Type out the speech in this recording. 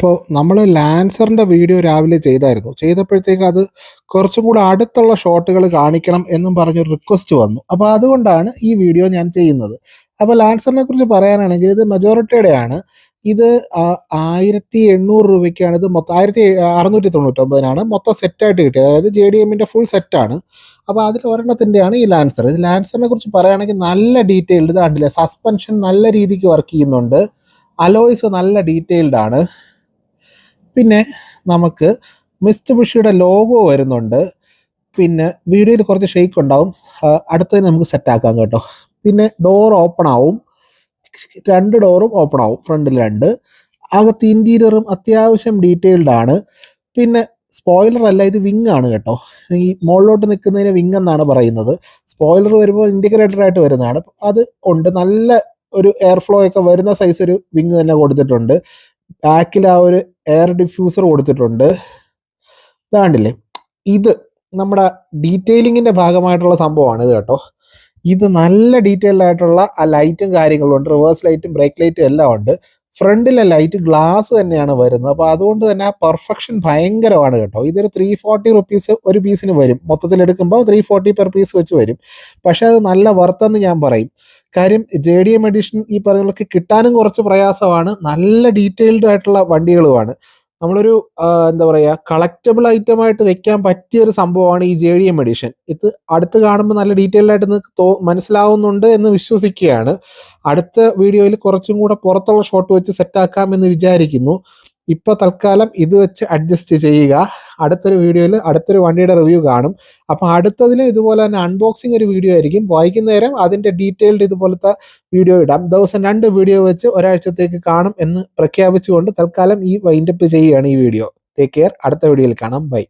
അപ്പോൾ നമ്മൾ ലാൻസറിൻ്റെ വീഡിയോ രാവിലെ ചെയ്തായിരുന്നു. ചെയ്തപ്പോഴത്തേക്ക് അത് കുറച്ചും കൂടെ അടുത്തുള്ള ഷോട്ടുകൾ കാണിക്കണം എന്നും പറഞ്ഞൊരു റിക്വസ്റ്റ് വന്നു. അപ്പോൾ അതുകൊണ്ടാണ് ഈ വീഡിയോ ഞാൻ ചെയ്യുന്നത്. അപ്പോൾ ലാൻസറിനെ കുറിച്ച് പറയാനാണെങ്കിൽ ഇത് മെജോറിറ്റിയുടെയാണ്. ഇത് 1800 രൂപയ്ക്കാണ് ഇത് മൊത്തം 1699 മൊത്തം സെറ്റായിട്ട് കിട്ടിയത്. അതായത് JDMൻ്റെ ഫുൾ സെറ്റാണ്. അപ്പോൾ അതിൽ ഒരെണ്ണത്തിൻ്റെയാണ് ഈ ലാൻസർ. ഇത് ലാൻസറിനെ കുറിച്ച് പറയുകയാണെങ്കിൽ നല്ല ഡീറ്റെയിൽഡ്, ഇത് കണ്ടില്ലേ, സസ്പെൻഷൻ നല്ല രീതിക്ക് വർക്ക് ചെയ്യുന്നുണ്ട്, അലോയ്സ് നല്ല ഡീറ്റെയിൽഡ് ആണ്. പിന്നെ നമുക്ക് മിസ്റ്റുബിഷിയുടെ ലോഗോ വരുന്നുണ്ട്. പിന്നെ വീഡിയോയിൽ കുറച്ച് ഷെയ്ക്ക് ഉണ്ടാവും. അടുത്തതിന് നമുക്ക് സെറ്റാക്കാം കേട്ടോ. പിന്നെ ഡോർ ഓപ്പൺ ആവും, 2 ഡോറും ഓപ്പൺ ആവും, ഫ്രണ്ടിൽ 2. അകത്ത് ഇൻറ്റീരിയറും അത്യാവശ്യം ഡീറ്റെയിൽഡ് ആണ്. പിന്നെ സ്പോയിലർ അല്ല, ഇത് വിങ് ആണ് കേട്ടോ. ഈ മുകളിലോട്ട് നിൽക്കുന്നതിന് വിങ് എന്നാണ് പറയുന്നത്. സ്പോയിലർ വരുമ്പോൾ ഇൻഡിക്കേറ്റർ ആയിട്ട് വരുന്നതാണ്. അത് കൊണ്ട് നല്ല ഒരു എയർ ഫ്ലോ ഒക്കെ വരുന്ന സൈസ് ഒരു വിങ് തന്നെ കൊടുത്തിട്ടുണ്ട്. ബാക്കിൽ ആ ഒരു എയർ ഡിഫ്യൂസർ കൊടുത്തിട്ടുണ്ട്. ഇതാണ്ടില്ലേ, ഇത് നമ്മുടെ ഡീറ്റെയിലിങ്ങിൻ്റെ ഭാഗമായിട്ടുള്ള സംഭവമാണ് ഇത് കേട്ടോ. ഇത് നല്ല ഡീറ്റെയിൽഡ് ആയിട്ടുള്ള ആ ലൈറ്റും കാര്യങ്ങളും ഉണ്ട്. റിവേഴ്സ് ലൈറ്റും ബ്രേക്ക് ലൈറ്റും എല്ലാം ഉണ്ട്. ഫ്രണ്ടിലെ ലൈറ്റ് ഗ്ലാസ് തന്നെയാണ് വരുന്നത്. അപ്പോൾ അതുകൊണ്ട് തന്നെ ആ പെർഫെക്ഷൻ ഭയങ്കരമാണ് കേട്ടോ. ഇതൊരു 340 റുപ്പീസ് ഒരു പീസിന് വരും. മൊത്തത്തിൽ എടുക്കുമ്പോൾ 340 പെർ പീസ് വെച്ച് വരും. പക്ഷേ അത് നല്ല വർത്ത് ഞാൻ പറയും. കാര്യം JDM എഡിഷൻ ഈ പറയുന്നതൊക്കെ കിട്ടാനും കുറച്ച് പ്രയാസമാണ്. നല്ല ഡീറ്റെയിൽഡ് ആയിട്ടുള്ള വണ്ടികളുമാണ്. നമ്മളൊരു എന്താ പറയുക, കളക്റ്റബിൾ ഐറ്റമായിട്ട് വെക്കാൻ പറ്റിയൊരു സംഭവമാണ് ഈ JDM എഡിഷൻ. ഇത് അടുത്ത് കാണുമ്പോൾ നല്ല ഡീറ്റെയിൽഡ് ആയിട്ട് നിങ്ങൾക്ക് മനസ്സിലാവുന്നുണ്ട് എന്ന് വിശ്വസിക്കുകയാണ്. അടുത്ത വീഡിയോയിൽ കുറച്ചും കൂടെ പുറത്തുള്ള ഷോട്ട് വെച്ച് സെറ്റാക്കാമെന്ന് വിചാരിക്കുന്നു. ഇപ്പോൾ തൽക്കാലം ഇത് വെച്ച് അഡ്ജസ്റ്റ് ചെയ്യുക. അടുത്തൊരു വീഡിയോയിൽ അടുത്തൊരു വണ്ടിയുടെ റിവ്യൂ കാണും. അപ്പോൾ അടുത്തതിലും ഇതുപോലെ തന്നെ അൺബോക്സിങ് ഒരു വീഡിയോ ആയിരിക്കും. വൈകുന്നേരം അതിൻ്റെ ഡീറ്റെയിൽഡ് ഇതുപോലത്തെ വീഡിയോ ഇടാം. ദിവസം 2 വീഡിയോ വെച്ച് ഒരാഴ്ചത്തേക്ക് കാണും എന്ന് പ്രഖ്യാപിച്ചുകൊണ്ട് തൽക്കാലം ഈ വൈൻഡപ്പ് ചെയ്യുകയാണ് ഈ വീഡിയോ. Take care. അടുത്ത വീഡിയോയിൽ കാണാം. ബൈ.